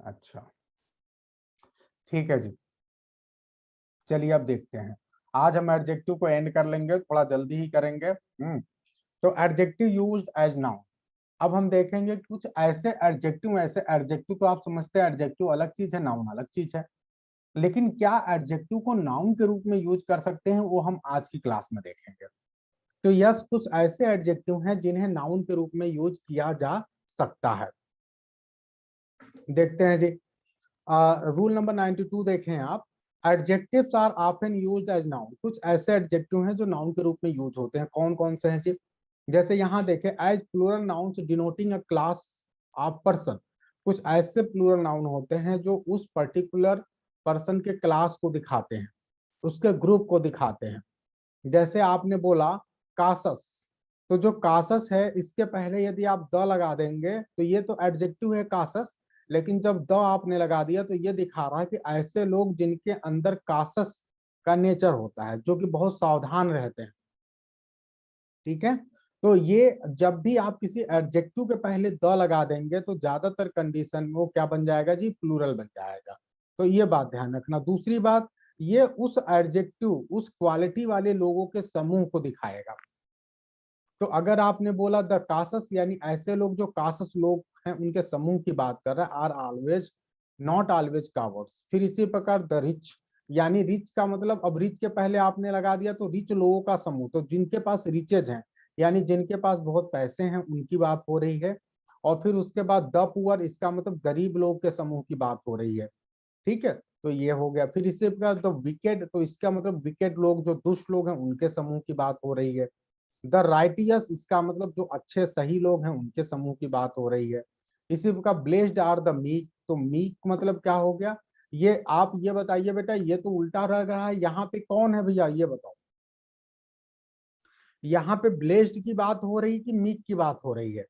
अच्छा ठीक है जी, चलिए अब देखते हैं। आज हम एडजेक्टिव को एंड कर लेंगे, थोड़ा जल्दी ही करेंगे। तो एडजेक्टिव यूज्ड एज नाउन। अब हम देखेंगे कुछ ऐसे एडजेक्टिव तो आप समझते हैं एडजेक्टिव अलग चीज है, नाउन अलग चीज है, लेकिन क्या एडजेक्टिव को नाउन के रूप में यूज कर सकते हैं, वो हम आज की क्लास में देखेंगे। तो यस, कुछ ऐसे एडजेक्टिव हैं जिन्हें नाउन के रूप में यूज किया जा सकता है। देखते हैं जी। रूल नंबर 92 देखें आप। Adjectives are often used as noun. कुछ ऐसे एडजेक्टिव हैं जो नाउन के रूप में यूज होते हैं। कौन कौन से हैं जी? जैसे यहाँ देखें, as plural nouns denoting a class of person. कुछ ऐसे प्लूरल नाउन होते हैं जो उस पर्टिकुलर पर्सन के क्लास को दिखाते हैं, उसके ग्रुप को दिखाते हैं। जैसे आपने बोला कासस, तो जो कासस है इसके पहले यदि आप द लगा देंगे तो ये तो एडजेक्टिव है कासस, लेकिन जब द आपने लगा दिया तो ये दिखा रहा है कि ऐसे लोग जिनके अंदर कासस का नेचर होता है, जो कि बहुत सावधान रहते हैं। ठीक है, तो ये जब भी आप किसी एडजेक्टिव के पहले द लगा देंगे तो ज्यादातर कंडीशन में वो क्या बन जाएगा जी? प्लूरल बन जाएगा। तो ये बात ध्यान रखना। दूसरी बात, ये उस एडजेक्टिव, उस क्वालिटी वाले लोगों के समूह को दिखाएगा। तो अगर आपने बोला द कासस, यानी ऐसे लोग जो कासस लोग हैं उनके समूह की बात कर रहा है, are always not always cowards. फिर इसी प्रकार द रिच, यानी रिच का मतलब, अब रिच के पहले आपने लगा दिया तो रिच लोगों का समूह, तो जिनके पास रिचेज हैं, यानी जिनके पास बहुत पैसे हैं, उनकी बात हो रही है। और फिर उसके बाद द पुअर, इसका मतलब गरीब लोग के समूह की बात हो रही है। ठीक है, तो ये हो गया। फिर इसी प्रकार द विकेड, तो इसका मतलब विकेड लोग, जो दुष्ट लोग हैं, उनके समूह की बात हो रही है। द राइटियस, इसका मतलब जो अच्छे सही लोग हैं उनके समूह की बात हो रही है। इसी प्रकार ब्लेस्ड आर द मीक, तो मीक मतलब क्या हो गया? ये आप ये बताइए बेटा, ये तो उल्टा लग रहा है, यहाँ पे कौन है भैया ये बताओ? यहाँ पे ब्लेस्ड की बात हो रही कि मीक की बात हो रही है?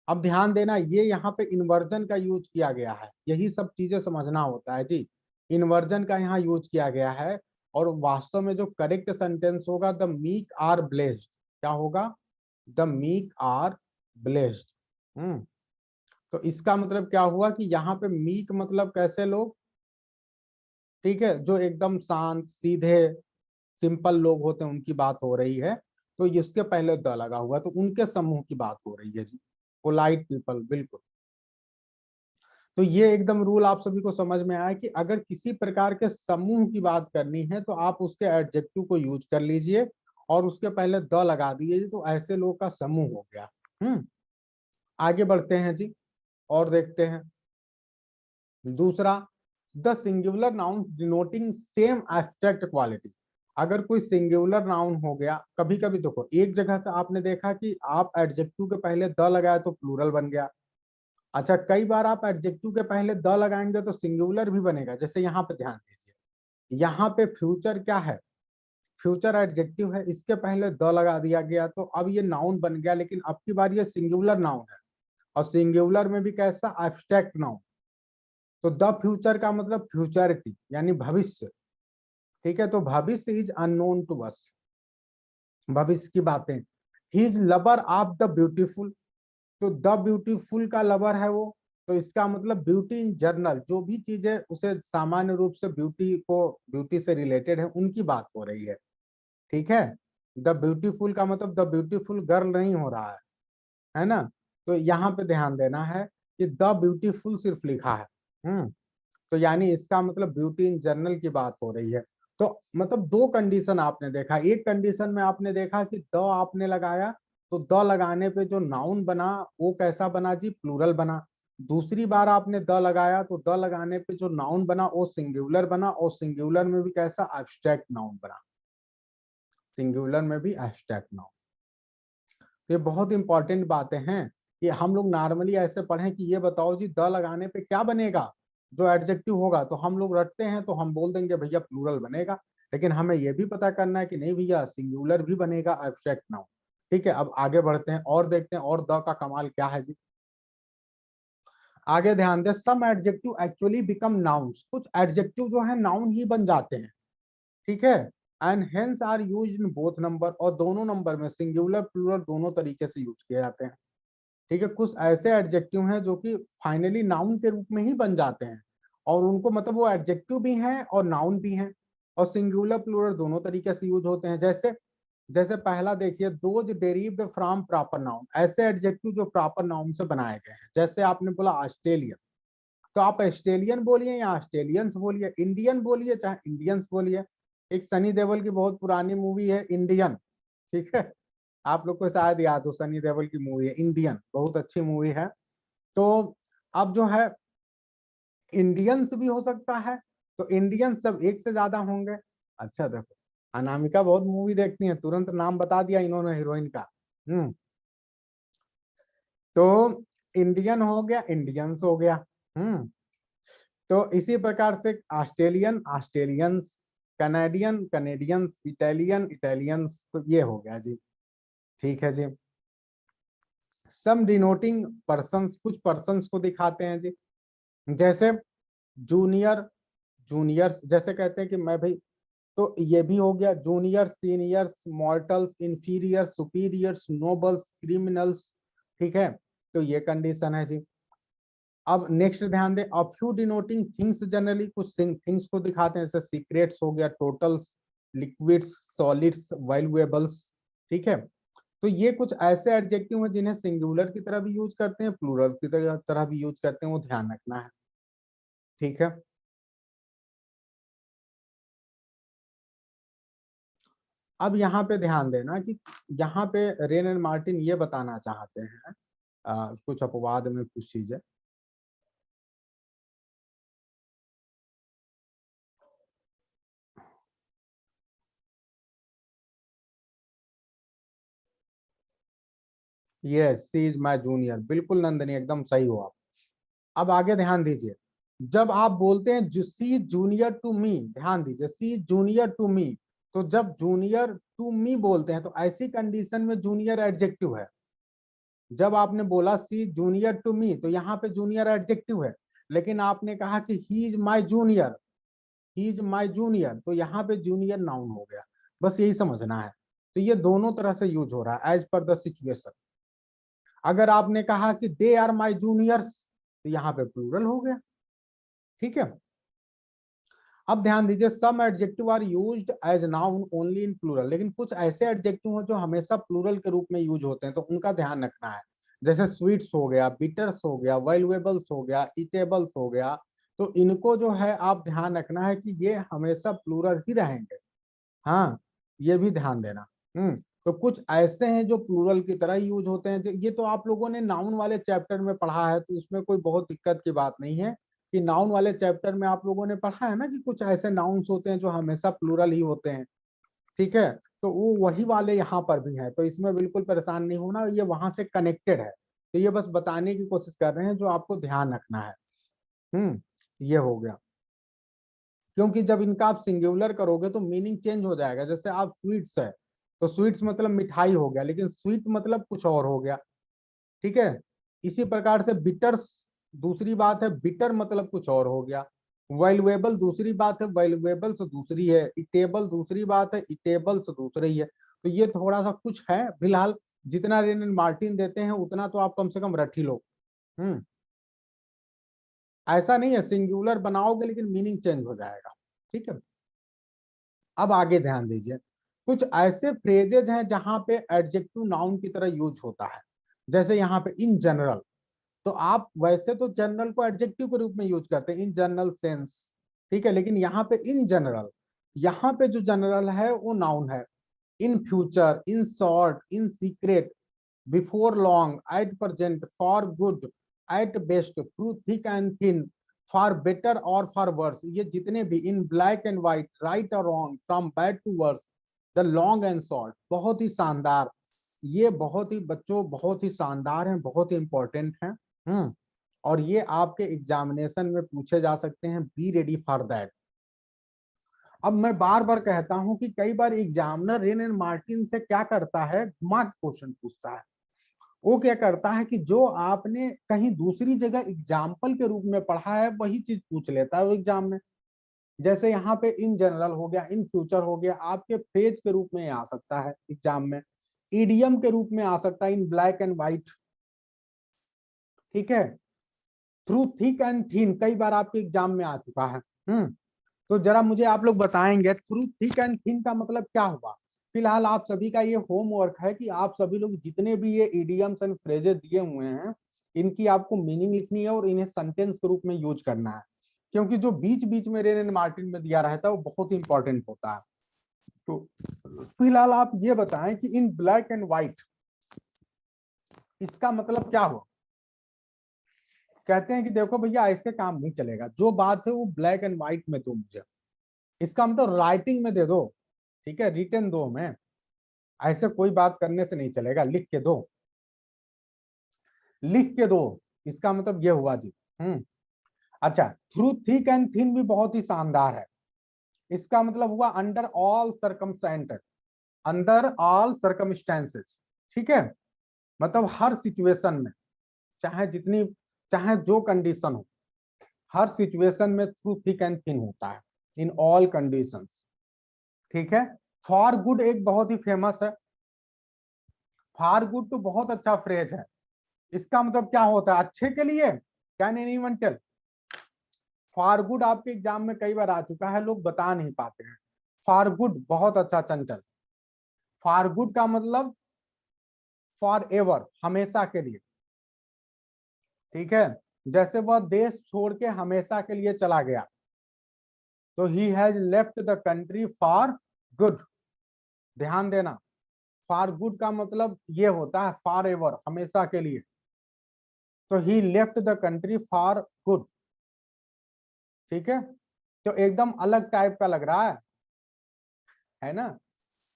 अब ध्यान देना, ये यहाँ पे इन्वर्जन का यूज किया गया है, यही सब चीजें समझना होता है जी। इन्वर्जन का यहाँ यूज किया गया है, और वास्तव में जो करेक्ट सेंटेंस होगा, द मीक आर ब्लेस्ड। क्या होगा? The meek are blessed. तो इसका मतलब क्या हुआ कि यहाँ पे मीक मतलब कैसे लोग? ठीक है, जो एकदम शांत सीधे सिंपल लोग होते हैं उनकी बात हो रही है। तो इसके पहले द लगा हुआ, तो उनके समूह की बात हो रही है जी। पोलाइट पीपल, बिल्कुल। तो ये एकदम रूल आप सभी को समझ में आया कि अगर किसी प्रकार के समूह की बात करनी है तो आप उसके एडजेक्टिव को यूज कर लीजिए और उसके पहले द लगा दीजिए, तो ऐसे लोग का समूह हो गया। आगे बढ़ते हैं जी और देखते हैं। दूसरा, the singular noun denoting same abstract quality. अगर कोई सिंगुलर नाउन हो गया, कभी कभी देखो एक जगह से आपने देखा कि आप एडजेक्टिव के पहले द लगाया तो प्लूरल बन गया। अच्छा, कई बार आप एडजेक्टिव के पहले द लगाएंगे तो सिंगुलर भी बनेगा। जैसे यहाँ पे ध्यान दीजिए, यहाँ पे फ्यूचर क्या है? फ्यूचर एडजेक्टिव है, इसके पहले द लगा दिया गया तो अब ये नाउन बन गया, लेकिन अब की बार ये सिंगुलर नाउन है, और सिंगुलर में भी कैसा? Abstract noun. तो द फ्यूचर का मतलब फ्यूचरिटी, यानी भविष्य। ठीक है, तो भविष्य इज अननोन टू अस, भविष्य की बातें। He is lover of the beautiful, तो द ब्यूटीफुल का लवर है वो। तो इसका मतलब ब्यूटी इन जनरल, जो भी चीजें उसे सामान्य रूप से ब्यूटी से रिलेटेड है, उनकी बात हो रही है। ठीक है, द ब्यूटीफुल का मतलब द ब्यूटीफुल गर्ल नहीं हो रहा है ना? तो यहाँ पे ध्यान देना है कि द ब्यूटीफुल सिर्फ लिखा है। तो यानी इसका मतलब ब्यूटी इन जनरल की बात हो रही है। तो मतलब दो कंडीशन आपने देखा। एक कंडीशन में आपने देखा कि द आपने लगाया, तो द लगाने पे जो नाउन बना वो कैसा बना जी? प्लूरल बना। दूसरी बार आपने द लगाया तो द लगाने पे जो नाउन बना वो सिंगुलर बना, और सिंगुलर में भी कैसा? एब्स्ट्रैक्ट नाउन बना। सिंगुलर में भी एब्स्ट्रैक्ट नाउन। ये बहुत इंपॉर्टेंट बातें हैं कि हम लोग नॉर्मली ऐसे पढ़ें कि ये बताओ जी द लगाने पे क्या बनेगा जो एडजेक्टिव होगा, तो हम लोग रटते हैं तो हम बोल देंगे भैया प्लूरल बनेगा। लेकिन हमें ये भी पता करना है कि नहीं भैया, सिंगुलर भी बनेगा एब्स्ट्रैक्ट नाउन। ठीक है, अब आगे बढ़ते हैं और देखते हैं और द का कमाल क्या है जी। आगे ध्यान दे, some adjective actually become nouns. कुछ एडजेक्टिव जो है नाउन ही बन जाते हैं। ठीक है, and hence are used in both number, और दोनों नंबर में सिंगुलर प्लूरल दोनों तरीके से यूज किए जाते हैं। ठीक है, कुछ ऐसे एडजेक्टिव हैं जो कि फाइनली नाउन के रूप में ही बन जाते हैं, और उनको मतलब वो एडजेक्टिव भी हैं और नाउन भी हैं, और सिंगुलर प्लूरल दोनों तरीके से यूज होते हैं। जैसे जैसे पहला देखिए, दोज डेरिव्ड फ्रॉम प्रॉपर नाउन, ऐसे एडजेक्टिव जो प्रॉपर नाउन से बनाए गए हैं। जैसे आपने बोला ऑस्ट्रेलियन, तो आप ऑस्ट्रेलियन बोलिए या ऑस्ट्रेलियंस बोलिए, इंडियन बोलिए चाहे इंडियंस बोलिए। एक सनी देओल की बहुत पुरानी मूवी है इंडियन, ठीक है, आप लोग को शायद याद हो, सनी देओल की मूवी है इंडियन, बहुत अच्छी मूवी है। तो अब जो है इंडियंस भी हो सकता है, तो इंडियंस सब एक से ज्यादा होंगे। अच्छा देखो, अनामिका बहुत मूवी देखती है, तुरंत नाम बता दिया इन्होंने हीरोइन का। हम्म, तो इंडियन हो गया, इंडियंस हो गया। हम्म, तो इसी प्रकार से Australian Australians, Canadian Canadians, Italian Italians, तो ये हो गया जी। ठीक है जी। सम डिनोटिंग पर्सन्स, कुछ पर्सन्स को दिखाते हैं जी। जैसे जूनियर जूनियर्स, जैसे कहते हैं कि मैं भाई, तो ये भी हो गया junior, seniors, mortals, inferior, superiors, nobles, criminals. ठीक है, तो ये कंडीशन है जी। अब नेक्स्ट ध्यान दें, a few denoting things, generally कुछ थिंग्स को दिखाते हैं, जैसे सीक्रेट्स हो गया, टोटल्स, लिक्विड्स, सॉलिड्स, वैल्यूएबल्स। ठीक है, तो ये कुछ ऐसे एडजेक्टिव हैं जिन्हें सिंगुलर की तरह भी यूज करते हैं, प्लूरल की तरह भी यूज करते हैं, वो ध्यान रखना है। ठीक है, अब यहाँ पे ध्यान देना कि यहाँ पे रेन एंड मार्टिन ये बताना चाहते हैं, कुछ अपवाद में कुछ चीजें। ये सी इज माई जूनियर, बिल्कुल नंदनी, एकदम सही हो आप। अब आगे ध्यान दीजिए, जब आप बोलते हैं सी जूनियर टू मी, ध्यान दीजिए, सी जूनियर टू मी, तो जब जूनियर टू मी बोलते हैं तो ऐसी कंडीशन में जूनियर एडजेक्टिव है। जब आपने बोला सी जूनियर टू मी, तो यहाँ पे जूनियर एडजेक्टिव है, लेकिन आपने कहा कि he is my junior, he is my junior, तो यहाँ पे जूनियर नाउन हो गया। बस यही समझना है। तो ये दोनों तरह से यूज हो रहा है एज पर द सिचुएशन। अगर आपने कहा कि दे आर माई जूनियर्स, तो यहाँ पे प्लूरल हो गया। ठीक है, अब ध्यान दीजिए, some adjective are used as noun only in plural, लेकिन कुछ ऐसे एडजेक्टिव हैं जो हमेशा प्लूरल के रूप में यूज होते हैं, तो उनका ध्यान रखना है। जैसे स्वीट्स हो गया, बिटर्स हो गया, वैल्यूएबल्स हो गया, ईटेबल्स हो गया, तो इनको जो है आप ध्यान रखना है कि ये हमेशा प्लूरल ही रहेंगे। हाँ, ये भी ध्यान देना। तो कुछ ऐसे हैं जो प्लूरल की तरह यूज होते हैं, ये तो आप लोगों ने नाउन वाले चैप्टर में पढ़ा है, तो उसमें कोई बहुत दिक्कत की बात नहीं है, कि नाउन वाले चैप्टर में आप लोगों ने पढ़ा है ना कि कुछ ऐसे नाउन्स होते हैं जो हमेशा प्लूरल ही होते हैं। ठीक है, तो वो वही वाले यहाँ पर भी हैं, तो इसमें बिल्कुल परेशान नहीं होना, ये वहां से कनेक्टेड है, तो ये बस बताने की कोशिश कर रहे हैं जो आपको ध्यान रखना है। ये हो गया, क्योंकि जब इनका आप सिंगुलर करोगे तो मीनिंग चेंज हो जाएगा। जैसे आप स्वीट्स है, तो स्वीट्स मतलब मिठाई हो गया, लेकिन स्वीट मतलब कुछ और हो गया। ठीक है, इसी प्रकार से बिटर्स, दूसरी बात है, बिटर मतलब कुछ और हो गया। वैल्यूएबल दूसरी बात है, वैल्यूएबल्स दूसरी है। इटेबल दूसरी बात है, इटेबल्स दूसरी है। तो ये थोड़ा सा कुछ है, फिलहाल जितना रेन एंड मार्टिन देते हैं उतना तो आप कम से कम रट ही लो। हम्म, ऐसा नहीं है सिंगुलर बनाओगे लेकिन मीनिंग चेंज हो जाएगा। ठीक है, अब आगे ध्यान दीजिए, कुछ ऐसे फ्रेजेज हैं जहां पे एडजेक्टिव नाउन की तरह यूज होता है। जैसे यहाँ पे इन जनरल, तो आप वैसे तो जनरल को एडजेक्टिव के रूप में यूज करते हैं, इन जनरल सेंस। ठीक है, लेकिन यहाँ पे इन जनरल, यहाँ पे जो जनरल है वो नाउन है। In future, in short, in secret, before long, at present, for good, at best, through thick and thin, for better और फॉर वर्स, ये जितने भी, in black and white, right और रॉन्ग, from bad to worse, the long and short, बहुत ही शानदार। ये बहुत ही बच्चों बहुत ही शानदार हैं, बहुत ही इंपॉर्टेंट हैं। हम्म, और ये आपके एग्जामिनेशन में पूछे जा सकते हैं, बी रेडी फॉर दैट। अब मैं बार बार कहता हूं कि कई बार एग्जामिनर रेन एंड मार्टिन से क्या करता है, घुमा क्वेश्चन पूछता है। वो क्या करता है कि जो आपने कहीं दूसरी जगह एग्जाम्पल के रूप में पढ़ा है वही चीज पूछ लेता है वो एग्जाम में। जैसे यहाँ पे इन जनरल हो गया, इन फ्यूचर हो गया, आपके फ्रेज के रूप में आ सकता है एग्जाम में, ईडियम के रूप में आ सकता है, इन ब्लैक एंड व्हाइट। ठीक है, थ्रू थिक एंड थीन कई बार आपके एग्जाम में आ चुका है। तो जरा मुझे आप लोग बताएंगे थ्रू थिक एंड थिन का मतलब क्या हुआ। फिलहाल आप सभी का ये होमवर्क है कि आप सभी लोग जितने भी ये इडियम्स एंड फ्रेजेस दिए हुए हैं इनकी आपको मीनिंग लिखनी है और इन्हें सेंटेंस के रूप में यूज करना है, क्योंकि जो बीच बीच में रेन मार्टिन में दिया रहता है वो बहुत इंपॉर्टेंट होता है। तो फिलहाल आप ये बताएं कि इन ब्लैक एंड व्हाइट इसका मतलब क्या हुआ। कहते हैं कि देखो भैया ऐसे काम नहीं चलेगा, जो बात है वो ब्लैक एंड व्हाइट में दो मुझे, इसका मतलब राइटिंग में दे दो, ठीक है, रिटन दो हमें, ऐसे कोई बात करने से नहीं चलेगा, लिख के दो, लिख के दो, इसका मतलब ये हुआ जी। अच्छा, थ्रू थिक एंड थिन भी बहुत ही शानदार है, इसका मतलब हुआ under all circumstances, under all circumstances, ठीक है, मतलब हर सिचुएशन में, चाहे जितनी, चाहे जो कंडीशन हो, हर सिचुएशन में थ्रू थिक एंड थिन होता है, इन ऑल कंडीशंस, ठीक है। फॉर गुड एक बहुत ही फेमस है, फॉर गुड तो बहुत अच्छा फ्रेज है, इसका मतलब क्या होता है, अच्छे के लिए, can anyone tell. For good आपके एग्जाम में कई बार आ चुका है, लोग बता नहीं पाते हैं। फॉर गुड बहुत अच्छा, चंचल, फॉर गुड का मतलब फॉर एवर, हमेशा के लिए, ठीक है, जैसे वह देश छोड़ के हमेशा के लिए चला गया, तो he has left the country for good, ध्यान देना, फॉर गुड का मतलब ये होता है फॉर एवर, हमेशा के लिए, तो he left the country for good, ठीक है, तो एकदम अलग टाइप का लग रहा है ना।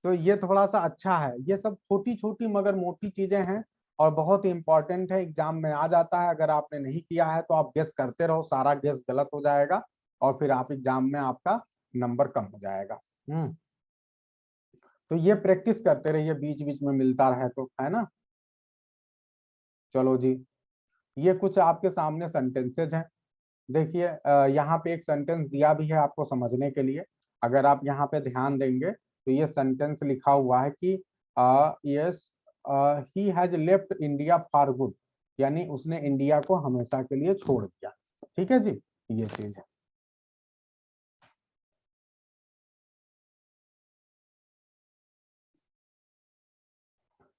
तो ये थोड़ा सा अच्छा है, ये सब छोटी छोटी मगर मोटी चीजें हैं और बहुत ही इंपॉर्टेंट है, एग्जाम में आ जाता है। अगर आपने नहीं किया है तो आप गेस करते रहो, सारा गेस गलत हो जाएगा और फिर आप एग्जाम में आपका नंबर कम हो जाएगा। तो ये प्रैक्टिस करते रहिए, बीच बीच में मिलता रहे तो, है ना। चलो जी, ये कुछ आपके सामने सेंटेंसेज हैं। देखिए यहाँ पे एक सेंटेंस दिया भी है आपको समझने के लिए, अगर आप यहाँ पे ध्यान देंगे तो ये सेंटेंस लिखा हुआ है कि yes he has left India for good, यानी उसने इंडिया को हमेशा के लिए छोड़ दिया, ठीक है जी, ये चीज है।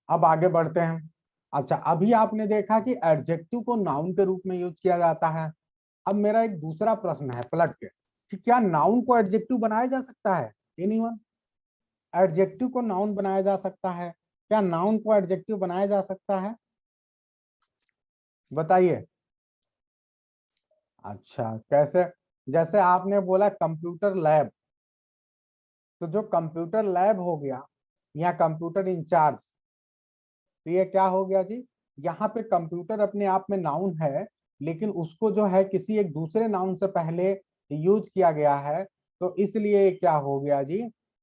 अब आगे बढ़ते हैं। अच्छा, अभी आपने देखा कि एडजेक्टिव को नाउन के रूप में यूज किया जाता है। अब मेरा एक दूसरा प्रश्न है पलट के, कि क्या नाउन को एडजेक्टिव बनाया जा सकता है, एनीवन, एडजेक्टिव को नाउन बनाया जा सकता है, क्या नाउन को एडजेक्टिव बनाया जा सकता है, बताइए। अच्छा कैसे, जैसे आपने बोला कंप्यूटर लैब, तो जो कंप्यूटर लैब हो गया या कंप्यूटर इंचार्ज, तो ये क्या हो गया जी, यहाँ पे कंप्यूटर अपने आप में नाउन है, लेकिन उसको जो है किसी एक दूसरे नाउन से पहले यूज किया गया है, तो इसलिए क्या हो गया जी,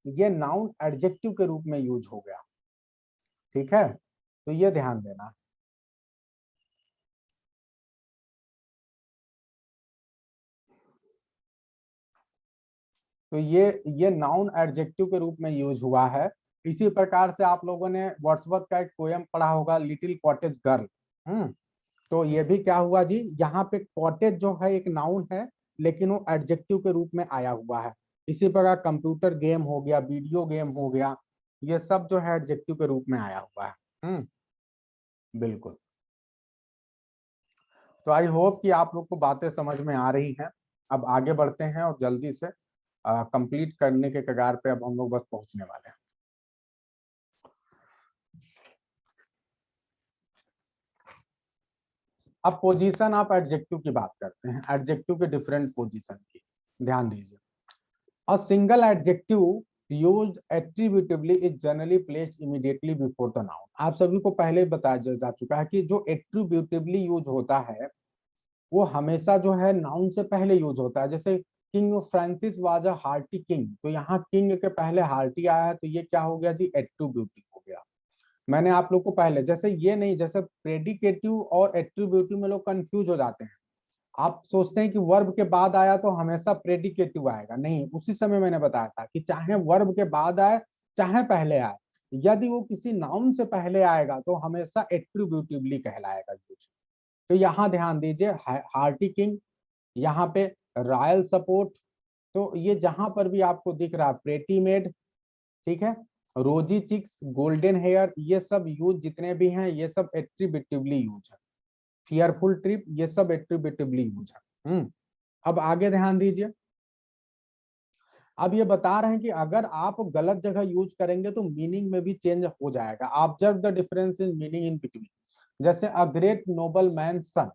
ये नाउन एडजेक्टिव के रूप में यूज हो गया, ठीक है, तो ये ध्यान देना। तो ये नाउन एडजेक्टिव के रूप में यूज हुआ है। इसी प्रकार से आप लोगों ने वर्ड्सवर्थ का एक पोयम पढ़ा होगा, लिटिल कॉटेज गर्ल। तो ये भी क्या हुआ जी, यहाँ पे कॉटेज जो है एक नाउन है, लेकिन वो एडजेक्टिव के रूप में आया हुआ है। इसी प्रकार कंप्यूटर गेम हो गया, वीडियो गेम हो गया, ये सब जो है एडजेक्टिव के रूप में आया हुआ है। बिल्कुल। तो आई होप कि आप लोग को बातें समझ में आ रही हैं। अब आगे बढ़ते हैं और जल्दी से कंप्लीट करने के कगार पे अब हम लोग बस पहुंचने वाले हैं। अब पोजीशन ऑफ एडजेक्टिव की बात करते हैं, एडजेक्टिव के डिफरेंट पोजीशन की, ध्यान दीजिए। A single adjective used attributively is generally placed immediately before the noun. आप सभी को पहले ही बताया जा चुका है कि जो एट्रीब्यूटिवली यूज होता है वो हमेशा जो है नाउन से पहले यूज होता है। जैसे king Francis was a hearty king, तो यहाँ किंग के पहले हार्टी आया है, तो ये क्या हो गया जी, एट्रीब्यूटिव हो गया। मैंने आप लोग को पहले, जैसे ये नहीं, जैसे प्रेडिकेटिव और एट्रीब्यूटिव में लोग कंफ्यूज हो जाते हैं। आप सोचते हैं कि वर्ब के बाद आया तो हमेशा प्रेडिकेटिव आएगा, नहीं, उसी समय मैंने बताया था कि चाहे वर्ब के बाद आए चाहे पहले आए, यदि वो किसी नाउन से पहले आएगा तो हमेशा एट्रीब्यूटिवली कहलाएगा यूज। तो यहाँ ध्यान दीजिए, हार्टी किंग, यहाँ पे रॉयल सपोर्ट, तो ये जहां पर भी आपको दिख रहा है प्रेटी मेड, ठीक है, रोजी चिक्स, गोल्डन हेयर, ये सब यूज जितने भी हैं ये सब एट्रीब्यूटिवली यूज है। फियरफुल ट्रिप, ये सब एट्रीब्यूटिवली यूज है। अब आगे ध्यान दीजिए, अब ये बता रहे हैं कि अगर आप गलत जगह यूज करेंगे तो मीनिंग में भी चेंज हो जाएगा। Observe the difference in meaning in between. जैसे अ ग्रेट नोबल मैन सन,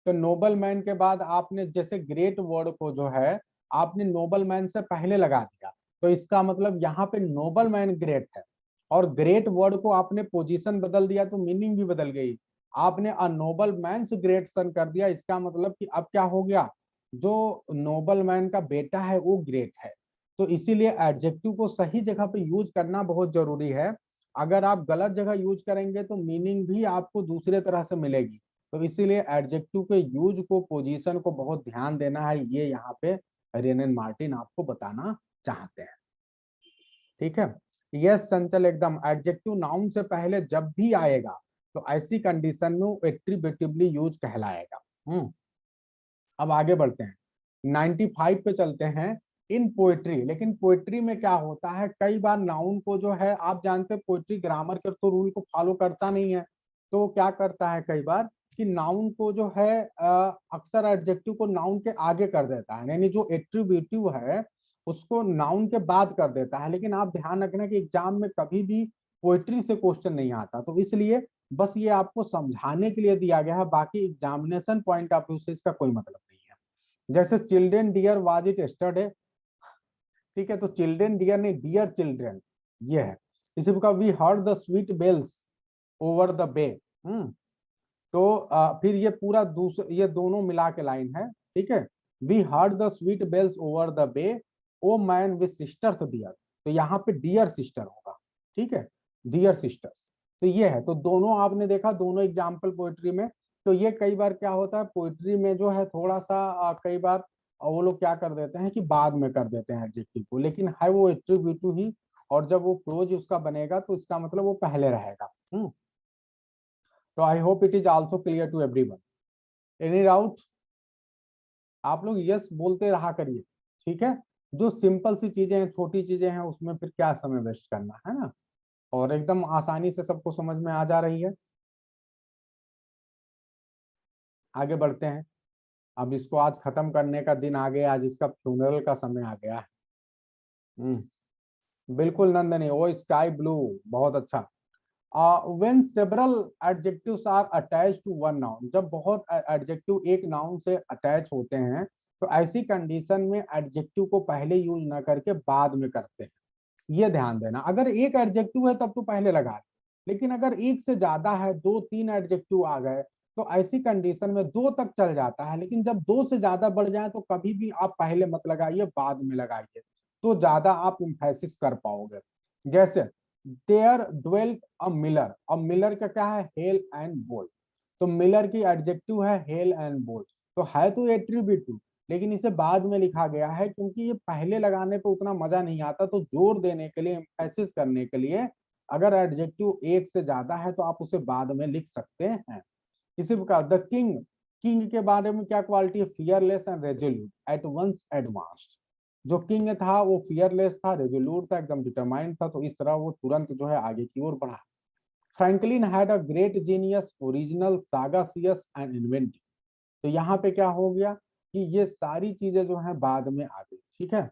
तो नोबल मैन के बाद आपने जैसे ग्रेट वर्ड को जो है आपने नोबल मैन से पहले लगा दिया, तो इसका मतलब यहाँ पे नोबल मैन ग्रेट है, और ग्रेट वर्ड को आपने पोजीशन बदल दिया तो मीनिंग भी बदल गई। आपने a noble man's great son कर दिया, इसका मतलब कि अब क्या हो गया, जो नोबल मैन का बेटा है वो ग्रेट है। तो इसीलिए एडजेक्टिव को सही जगह पे यूज करना बहुत जरूरी है। अगर आप गलत जगह यूज करेंगे तो मीनिंग भी आपको दूसरे तरह से मिलेगी। तो इसीलिए एडजेक्टिव के यूज को, पोजीशन को बहुत ध्यान देना है, ये यहाँ पे रेनन मार्टिन आपको बताना चाहते हैं। ठीक है, यस चंचल, एकदम एडजेक्टिव नाउन से पहले जब भी आएगा तो ऐसी कंडीशन में एट्रीब्यूटिवली यूज कहलाएगा। अब आगे बढ़ते हैं, 95 पे चलते हैं। इन पोएट्री, लेकिन पोएट्री में क्या होता है, कई बार नाउन को जो है, आप जानते हैं पोएट्री ग्रामर के तो रूल को फॉलो करता नहीं है, तो क्या करता है कई बार कि नाउन को जो है अक्सर एडजेक्टिव को नाउन के आगे कर देता है, यानी जो एट्रीब्यूटिव है उसको नाउन के बाद कर देता है। लेकिन आप ध्यान रखना कि एग्जाम में कभी भी पोएट्री से क्वेश्चन नहीं आता, तो इसलिए बस ये आपको समझाने के लिए दिया गया है, बाकी एग्जामिनेशन पॉइंट ऑफ व्यू से इसका कोई मतलब नहीं है। जैसे children dear was it yesterday, ठीक है, तो चिल्ड्रेन डियर नहीं, डियर चिल्ड्रेन ये है। इसी प्रकार we heard the sweet bells over the bay. तो फिर ये पूरा दूसरा, ये दोनों मिला के लाइन है, ठीक है, we heard the sweet bells over the bay, o man with sisters dear, तो यहाँ पे डियर सिस्टर होगा, ठीक है, डियर सिस्टर्स। तो ये है, तो दोनों आपने देखा, दोनों एग्जाम्पल पोएट्री में। तो ये कई बार क्या होता है पोएट्री में जो है थोड़ा सा कई बार वो लोग क्या कर देते हैं कि बाद में कर देते हैं एडजेक्टिव को, लेकिन है वो एट्रीब्यूटिव ही, और जब वो क्लोज उसका बनेगा तो इसका मतलब वो पहले रहेगा। तो I hope it is also clear to everyone. Any doubt? आप लोग यस बोलते रहा करिए, ठीक है, जो सिंपल सी चीजें हैं, छोटी चीजें हैं, उसमें फिर क्या समय वेस्ट करना है ना, और एकदम आसानी से सबको समझ में आ जा रही है। आगे बढ़ते हैं, अब इसको आज खत्म करने का दिन आ गया, आज इसका फ्यूनरल का समय आ गया है। बिल्कुल नंदनी, ओ स्काई ब्लू, बहुत अच्छा। when several adjectives are attached to one noun, जब बहुत एडजेक्टिव एक नाउन से अटैच होते हैं तो ऐसी कंडीशन में एडजेक्टिव को पहले यूज ना करके बाद में करते हैं। ये ध्यान देना, अगर एक एडजेक्टिव है तब तो पहले लगा ले, लेकिन अगर एक से ज्यादा है, 2-3 एडजेक्टिव आ गए, तो ऐसी कंडीशन में 2 तक चल जाता है, लेकिन जब 2 से ज्यादा बढ़ जाए तो कभी भी आप पहले मत लगाइए, बाद में लगाइए, तो ज्यादा आप इम्फेसिस कर पाओगे। जैसे देयर ड्वेल्ट अ मिलर, अब मिलर का क्या है, हेल एंड बोल्ड, तो मिलर की एडजेक्टिव है हेल एंड बोल्ड, तो है तो एट्रीब्यूटिव, लेकिन इसे बाद में लिखा गया है क्योंकि ये पहले लगाने पे उतना मजा नहीं आता, तो जोर देने के लिए, एम्फेसिस करने के लिए, अगर एडजेक्टिव एक से ज्यादा है तो आप उसे बाद में लिख सकते हैं। इसी प्रकार द किंग, किंग के बारे में क्या क्वालिटी है, fearless and resolute, at once advanced. जो किंग था वो फियरलेस था, रेजोल्यूट था, एकदम डिटरमाइंड था, तो इस तरह वो तुरंत जो है आगे की ओर बढ़ा। Franklin had a great genius, original, sagacious and inventive, तो यहाँ पे क्या हो गया कि ये सारी चीजें जो है बाद में आ गई, ठीक है,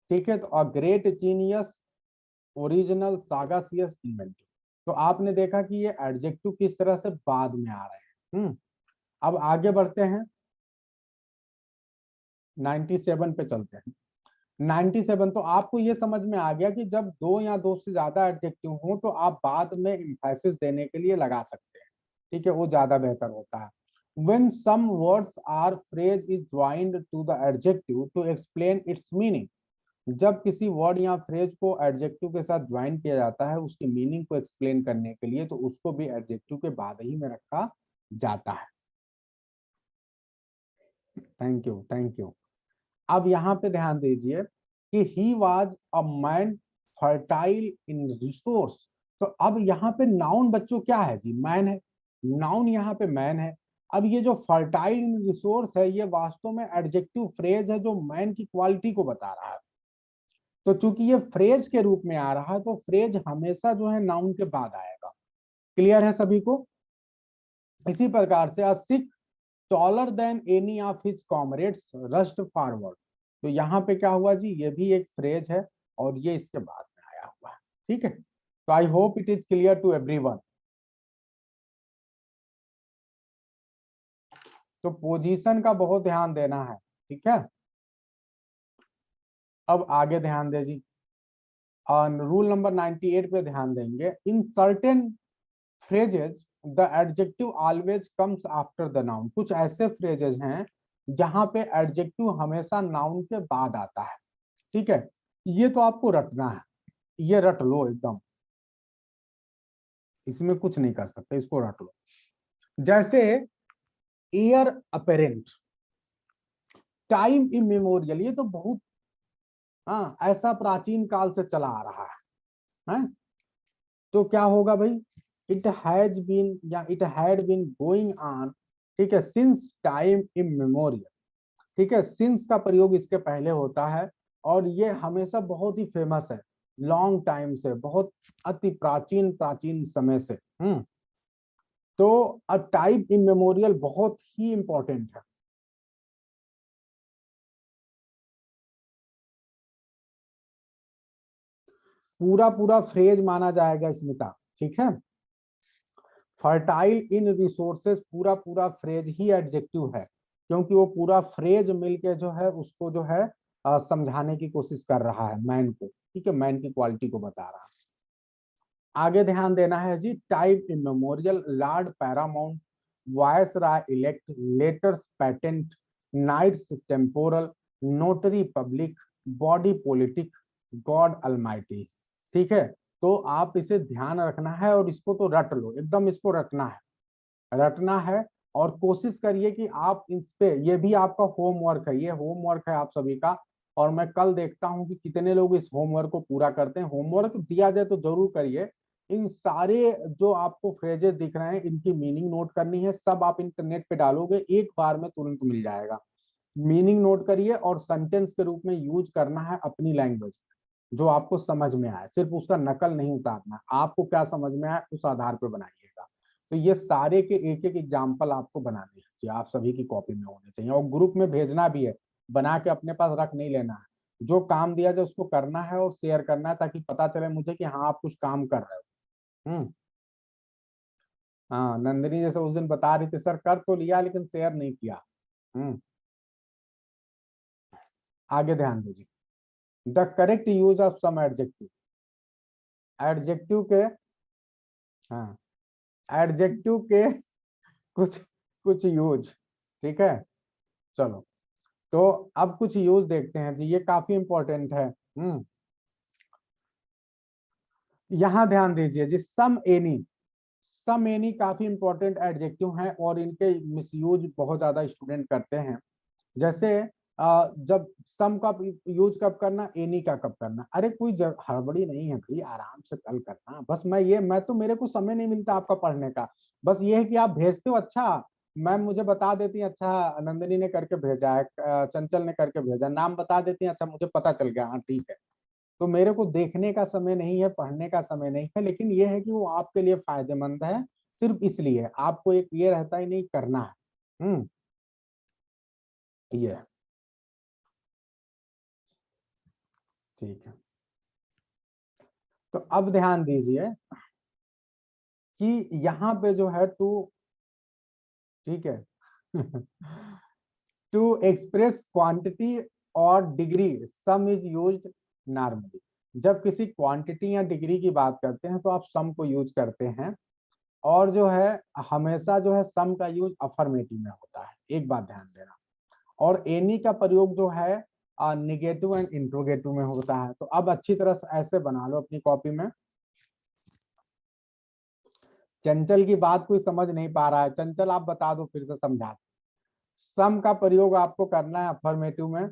ठीक है, तो a great genius, original, sagacious, inventive, तो आपने देखा कि ये एडजेक्टिव किस तरह से बाद में आ रहे हैं। अब आगे बढ़ते हैं, 97 पे चलते हैं। 97, तो आपको ये समझ में आ गया कि जब 2 या 2 से ज्यादा एडजेक्टिव हो तो आप बाद में एम्फेसिस देने के लिए लगा सकते हैं, ठीक है, वो ज्यादा बेहतर होता है। When some words or phrase is joined to the adjective to explain its meaning, जब किसी वर्ड या फ्रेज को एडजेक्टिव के साथ ज्वाइन किया जाता है उसकी मीनिंग को एक्सप्लेन करने के लिए, तो उसको भी एडजेक्टिव के बाद ही में रखा जाता है। Thank you, thank you. अब यहाँ पे ध्यान दीजिए कि he was a man fertile in resource, तो अब यहाँ पे नाउन बच्चों क्या है जी, मैन है, नाउन यहाँ पे मैन है। अब ये जो फर्टाइल इन रिसोर्स है ये वास्तव में एडजेक्टिव फ्रेज है जो मैन की क्वालिटी को बता रहा है। तो चूंकि ये फ्रेज के रूप में आ रहा है तो फ्रेज हमेशा जो है नाउन के बाद आएगा। क्लियर है सभी को? इसी प्रकार से a Sikh taller than any of his comrades rushed forward. तो यहाँ पे क्या हुआ जी, ये भी एक फ्रेज है और ये इसके बाद में आया हुआ है। ठीक है, तो I hope it is clear to everyone. तो पोजीशन का बहुत ध्यान देना है, ठीक है। अब आगे ध्यान दे जी, रूल नंबर 98 पे ध्यान देंगे। In certain phrases the adjective always comes after the noun. कुछ ऐसे फ्रेजेज हैं जहां पे एडजेक्टिव हमेशा नाउन के बाद आता है। ठीक है, ये तो आपको रटना है, ये रट लो एकदम, इसमें कुछ नहीं कर सकते, इसको रट लो। जैसे एयर अपेरेंट, टाइम इमेमोरियल, ये तो बहुत हाँ ऐसा प्राचीन काल से चला आ रहा है? तो क्या होगा भाई, इट हैज बीन या it had been going on, ठीक है, सिंस टाइम इमेमोरियल। ठीक है, सिंस का प्रयोग इसके पहले होता है और ये हमेशा बहुत ही फेमस है, लॉन्ग टाइम से, बहुत अति प्राचीन प्राचीन समय से। तो अ टाइम इमेमोरियल बहुत ही इंपॉर्टेंट है। पूरा पूरा फ्रेज माना जाएगा स्मिता, ठीक है। फर्टाइल इन रिसोर्सेस पूरा पूरा फ्रेज ही एडजेक्टिव है, क्योंकि वो पूरा फ्रेज मिलके जो है उसको जो है समझाने की कोशिश कर रहा है मैन को। ठीक है, मैन की क्वालिटी को बता रहा है। आगे ध्यान देना है जी, time immemorial, lord paramount, viceroy elect, letters patent, knights temporal, notary public, body politic, God almighty. ठीक है, तो आप इसे ध्यान रखना है और इसको तो रट लो एकदम, इसको रटना है, रटना है। और कोशिश करिए कि आप इस पे, ये भी आपका होमवर्क है, ये होमवर्क है आप सभी का। और मैं कल देखता हूं कि कितने लोग इस होमवर्क को पूरा करते हैं। होमवर्क दिया जाए तो जरूर करिए। इन सारे जो आपको फ्रेजेस दिख रहे हैं इनकी मीनिंग नोट करनी है, सब आप इंटरनेट पे डालोगे एक बार में तुरंत मिल जाएगा। मीनिंग नोट करिए और सेंटेंस के रूप में यूज करना है अपनी लैंग्वेज, जो आपको समझ में आए, सिर्फ उसका नकल नहीं उतारना, आपको क्या समझ में आए उस आधार पर बनाइएगा। तो ये सारे के एक एक एग्जाम्पल आपको बनाने चाहिए, आप सभी की कॉपी में होने चाहिए और ग्रुप में भेजना भी है, बना के अपने पास रख नहीं लेना है। जो काम दिया जाए उसको करना है और शेयर करना है, ताकि पता चले मुझे कि हाँ आप कुछ काम कर रहे हो। हाँ, नंदिनी जैसे उस दिन बता रही थी, सर कर तो लिया लेकिन शेयर नहीं किया। हम्म आगे ध्यान दीजिए, the correct use of some adjective. Adjective के, हाँ, एडजेक्टिव के कुछ कुछ यूज, ठीक है। चलो, तो अब कुछ यूज देखते हैं जी, ये काफी इंपॉर्टेंट है। यहां ध्यान दीजिए जी, सम एनी काफी इंपॉर्टेंट एडजेक्टिव हैं और इनके मिसयूज बहुत ज्यादा स्टूडेंट करते हैं। जैसे जब सम का यूज कब करना, एनी का कब करना, अरे कोई हड़बड़ी नहीं है भाई, आराम से कल करना। बस मैं तो, मेरे को समय नहीं मिलता आपका पढ़ने का। बस ये है कि आप भेजते हो, अच्छा मैम मुझे बता देती है, अच्छा नंदिनी ने करके भेजा है, चंचल ने करके भेजा, नाम बता देती है, अच्छा मुझे पता चल गया, हाँ ठीक है। तो मेरे को देखने का समय नहीं है, पढ़ने का समय नहीं है, लेकिन ये है कि वो आपके लिए फायदेमंद है, सिर्फ इसलिए आपको एक ये रहता ही नहीं करना है। ये ठीक है, तो अब ध्यान दीजिए कि यहाँ पे जो है टू, ठीक है, टू एक्सप्रेस क्वांटिटी और degree some is used normally. जब किसी क्वांटिटी या डिग्री की बात करते हैं तो आप सम को यूज करते हैं, और जो है हमेशा जो है सम का यूज अफर्मेटिव में होता है, एक बात ध्यान देना। और एनी का प्रयोग जो है निगेटिव एंड इंट्रोगेटिव में होता है। तो अब अच्छी तरह से ऐसे बना लो अपनी कॉपी में। चंचल की बात कोई समझ नहीं पा रहा है, चंचल आप बता दो, फिर से समझा। सम का प्रयोग आपको करना है अफर्मेटिव में,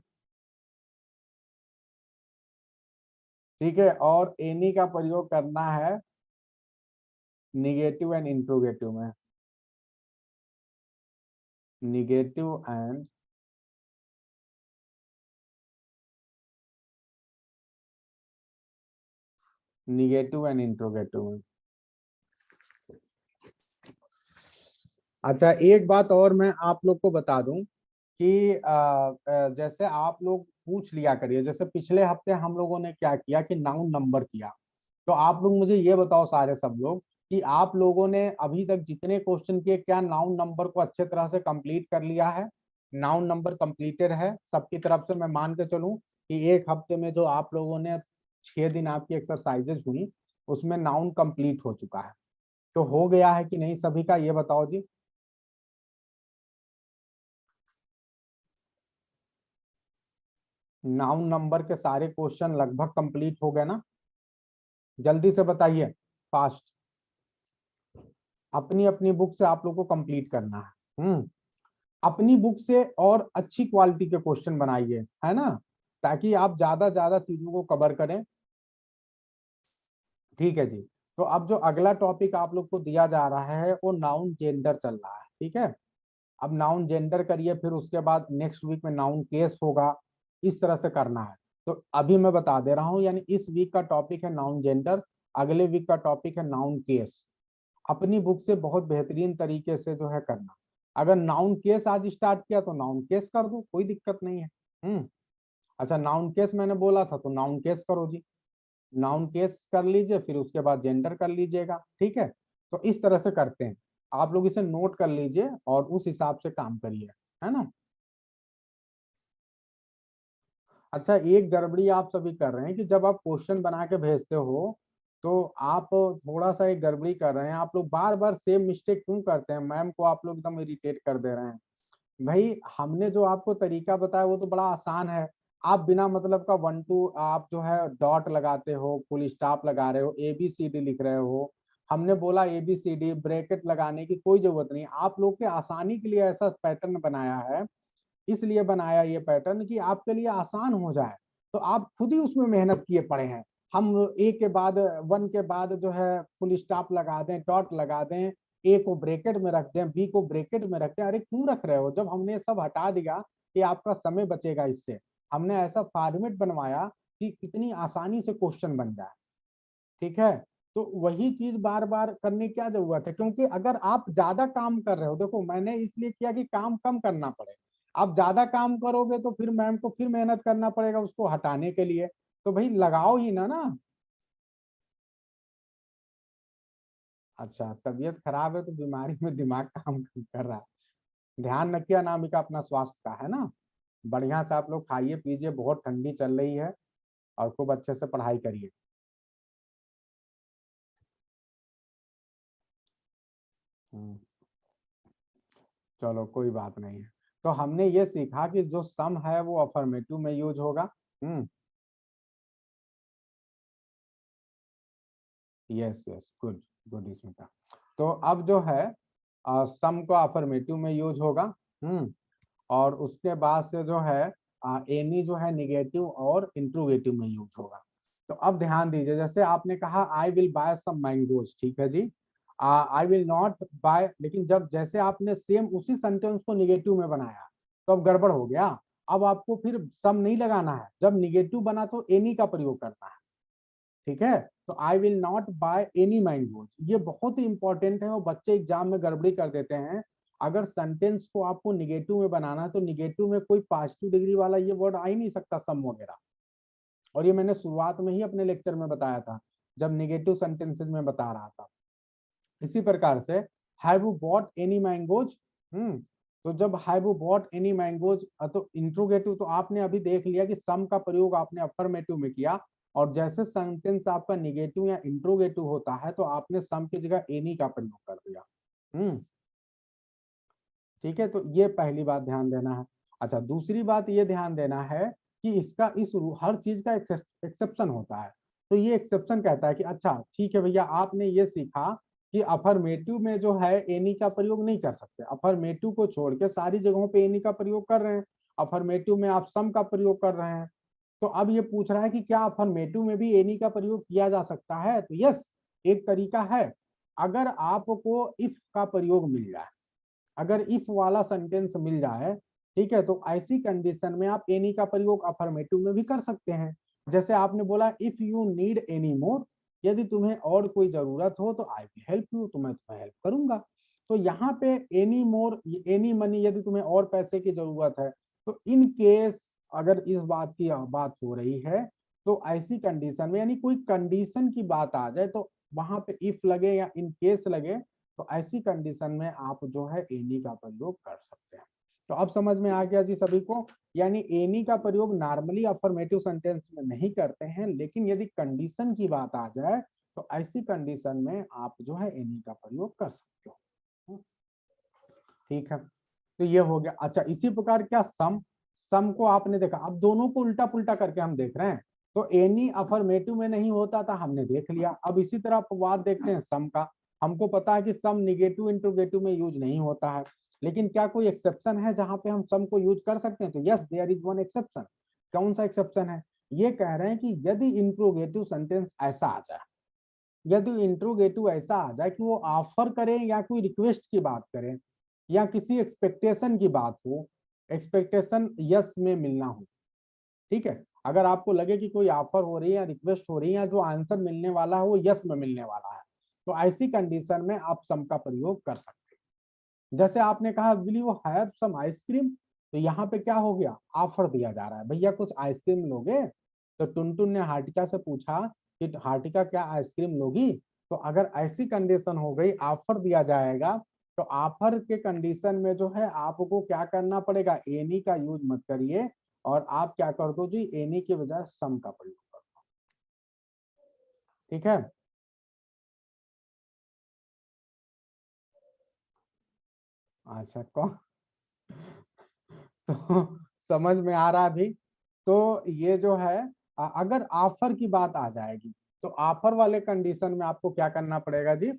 ठीक है, और एनी का प्रयोग करना है निगेटिव एंड इंट्रोगेटिव में। निगेटिव एंड इंट्रोगेटिव में। अच्छा, एक बात और मैं आप लोग को बता दूं कि जैसे आप लोग पूछ लिया करिए, जैसे पिछले हफ्ते हम लोगों ने क्या किया कि नाउन नंबर किया। तो आप लोग मुझे ये बताओ सारे सब लोग कि आप लोगों ने अभी तक जितने क्वेश्चन किए क्या नाउन नंबर को अच्छे तरह से कंप्लीट कर लिया है? नाउन नंबर कंप्लीटेड है सबकी तरफ से? मैं मान के चलूं कि एक हफ्ते में जो आप लोगों ने 6 दिन आपकी एक्सरसाइजेज हुई उसमें नाउन कंप्लीट हो चुका है। तो हो गया है कि नहीं सभी का, ये बताओ जी। नाउन नंबर के सारे क्वेश्चन लगभग कंप्लीट हो गए ना? जल्दी से बताइए, फास्ट। अपनी अपनी बुक से आप लोग को कंप्लीट करना है। अपनी बुक से और अच्छी क्वालिटी के क्वेश्चन बनाइए, है ना, ताकि आप ज्यादा ज्यादा चीजों को कवर करें। ठीक है जी। तो अब जो अगला टॉपिक आप लोग को दिया जा रहा है वो नाउन जेंडर चल रहा है, ठीक है। अब नाउन जेंडर करिए, फिर उसके बाद नेक्स्ट वीक में नाउन केस होगा, इस तरह से करना है। तो अभी मैं बता दे रहा हूं, यानी इस वीक का टॉपिक है नाउन जेंडर, अगले वीक का टॉपिक है नाउन केस। अपनी बुक से बहुत बेहतरीन तरीके से जो है करना। अगर नाउन केस आज स्टार्ट किया तो नाउन केस कर दो, कोई दिक्कत नहीं है। अच्छा, नाउन केस मैंने बोला था तो नाउन केस करो जी। नाउन केस कर लीजिए, फिर उसके बाद जेंडर कर लीजिएगा, ठीक है। तो इस तरह से करते हैं, आप लोग इसे नोट कर लीजिए और उस हिसाब से काम करिए, है ना। अच्छा, एक गड़बड़ी आप सभी कर रहे हैं कि जब आप क्वेश्चन बना के भेजते हो तो आप थोड़ा सा एक गड़बड़ी कर रहे हैं। आप लोग बार बार सेम मिस्टेक क्यों करते हैं? मैम को आप लोग एकदम इरिटेट कर दे रहे हैं। भाई, हमने जो आपको तरीका बताया वो तो बड़ा आसान है। आप बिना मतलब का 1 2 आप जो है डॉट लगाते हो, फुल स्टॉप लगा रहे हो, ABCD लिख रहे हो। हमने बोला ABCD ब्रैकेट लगाने की कोई जरूरत नहीं। आप लोग के आसानी के लिए ऐसा पैटर्न बनाया है, इसलिए बनाया ये पैटर्न कि आपके लिए आसान हो जाए। तो आप खुद ही उसमें मेहनत किए पड़े हैं। हम ए के बाद 1 के बाद जो है फुल स्टॉप लगा दें, डॉट लगा दें, ए को ब्रैकेट में रख दें, बी को ब्रैकेट में रख दें। अरे क्यों रख रहे हो? जब हमने सब हटा दिया कि आपका समय बचेगा इससे। हमने ऐसा फॉर्मेट बनवाया कि कितनी आसानी से क्वेश्चन बन जाए, ठीक है। तो वही चीज बार बार करने की क्या जरूरत है? क्योंकि अगर आप ज्यादा काम कर रहे हो, देखो मैंने इसलिए किया कि काम कम करना पड़े। आप ज्यादा काम करोगे तो फिर मैम को फिर मेहनत करना पड़ेगा उसको हटाने के लिए। तो भाई लगाओ ही ना ना। अच्छा, तबीयत खराब है तो बीमारी में दिमाग काम नहीं कर रहा है। ध्यान रखिए अनामिका अपना स्वास्थ्य का, है ना। बढ़िया से आप लोग खाइए पीजिए, बहुत ठंडी चल रही है, और खूब अच्छे से पढ़ाई करिए। हम्म, चलो कोई बात नहीं है। तो हमने ये सीखा कि जो सम है वो अफर्मेटिव में यूज होगा। Hmm. Yes yes, good good Smita. तो अब जो है सम को अफर्मेटिव में यूज होगा। और उसके बाद से जो है एनी जो है निगेटिव और इंट्रोगेटिव में यूज होगा। तो अब ध्यान दीजिए, जैसे आपने कहा I will buy some mangoes, ठीक है जी। आई विल नॉट बाय, लेकिन जब जैसे आपने सेम उसी सेंटेंस को निगेटिव में बनाया तो अब गड़बड़ हो गया। अब आपको फिर सम नहीं लगाना है, जब निगेटिव बना तो एनी का प्रयोग करना है, ठीक है। तो आई will not by any mangoes, ये बहुत ही इंपॉर्टेंट है और बच्चे एग्जाम में गड़बड़ी कर देते हैं। अगर सेंटेंस को आपको निगेटिव में बनाना है तो निगेटिव में कोई पॉजिटिव डिग्री वाला ये वर्ड आ ही नहीं सकता, सम वगैरह। और ये मैंने शुरुआत में ही अपने लेक्चर में बताया था, जब निगेटिव सेंटेंसेस में बता रहा था। इसी प्रकार से have you bought any mangoes. तो जब have you bought any mangoes तो इंट्रोगेटिव, तो आपने अभी देख लिया कि सम का प्रयोग आपने अफर्मेटिव में किया। और जैसे सेंटेंस आपका निगेटिव या इंट्रोगेटिव होता है तो आपने सम की जगह एनी का प्रयोग कर दिया। हम्म। ठीक है, तो ये पहली बात ध्यान देना है। अच्छा, दूसरी बात ये ध्यान देना है कि इसका इस हर चीज का एक्सेप्शन होता है। तो ये एक्सेप्शन कहता है कि अच्छा ठीक है भैया, आपने ये सीखा कि अफर्मेटिव में जो है एनी का प्रयोग नहीं कर सकते, अफर्मेटिव को छोड़ के सारी जगहों पे एनी का प्रयोग कर रहे हैं। अफर्मेटिव में आप सम का प्रयोग कर रहे हैं। तो अब ये पूछ रहा है कि क्या अफर्मेटिव में भी एनी का प्रयोग किया जा सकता है? तो यस, एक तरीका है। अगर आपको इफ का प्रयोग मिल जाए, अगर इफ वाला सेंटेंस मिल जाए, ठीक है, तो ऐसी कंडीशन में आप एनी का प्रयोग अफर्मेटिव में भी कर सकते हैं। जैसे आपने बोला if you need any more, यदि तुम्हें और कोई जरूरत हो तो आई विल हेल्प यू, तो मैं तुम्हें हेल्प करूंगा। तो यहाँ पे एनी मोर, एनी मनी, यदि तुम्हें और पैसे की जरूरत है, तो इन केस अगर इस बात की बात हो रही है, तो ऐसी कंडीशन में, यानी कोई कंडीशन की बात आ जाए तो वहां पे इफ लगे या इन केस लगे, तो ऐसी कंडीशन में आप जो है एनी का प्रयोग कर सकते हैं। तो अब समझ में आ गया जी सभी को। यानी एनी का प्रयोग नॉर्मली अफर्मेटिव सेंटेंस में नहीं करते हैं, लेकिन यदि कंडीशन की बात आ जाए तो ऐसी कंडीशन में आप जो है एनी का प्रयोग कर सकते हो। ठीक है, तो ये हो गया। अच्छा, इसी प्रकार क्या सम, सम को आपने देखा, अब दोनों को उल्टा पुल्टा करके हम देख रहे हैं। तो एनी अफर्मेटिव में नहीं होता था, हमने देख लिया। अब इसी तरह अपवाद देखते हैं सम का। हमको पता है कि सम निगेटिव इंट्रोगेटिव में यूज नहीं होता है, लेकिन क्या कोई एक्सेप्शन है जहां पे हम सम को यूज कर सकते हैं? तो yes, there is one exception. कौन सा एक्सेप्शन है? ये कह रहे हैं कि यदि इंट्रोगेटिव सेंटेंस ऐसा आ जाए, यदि इंट्रोगेटिव ऐसा आ जाए कि वो ऑफर करें या कोई रिक्वेस्ट की बात करें या किसी एक्सपेक्टेशन की बात हो, एक्सपेक्टेशन यस में मिलना हो, ठीक है, अगर आपको लगे कि कोई ऑफर हो रही है या रिक्वेस्ट हो रही है या जो आंसर मिलने वाला है वो यस में मिलने वाला है, तो ऐसी कंडीशन में आप सम का प्रयोग कर सकते हैं। जैसे आपने कहा will you have some ice cream, तो यहाँ पे क्या हो गया? ऑफर दिया जा रहा है, भैया कुछ आइसक्रीम लोगे? तो टुनटुन ने हार्टिका से पूछा कि हार्टिका क्या आइसक्रीम लोगी? तो अगर ऐसी कंडीशन हो गई, ऑफर दिया जाएगा, तो ऑफर के कंडीशन में जो है आपको क्या करना पड़ेगा? एनी का यूज मत करिए, और आप क्या कर दो जी, एनी के बजाय सम का प्रयोग कर दो। ठीक है, अच्छा कौन तो समझ में आ रहा अभी? तो ये जो है अगर ऑफर की बात आ जाएगी, तो ऑफर वाले कंडीशन में आपको क्या करना पड़ेगा जी?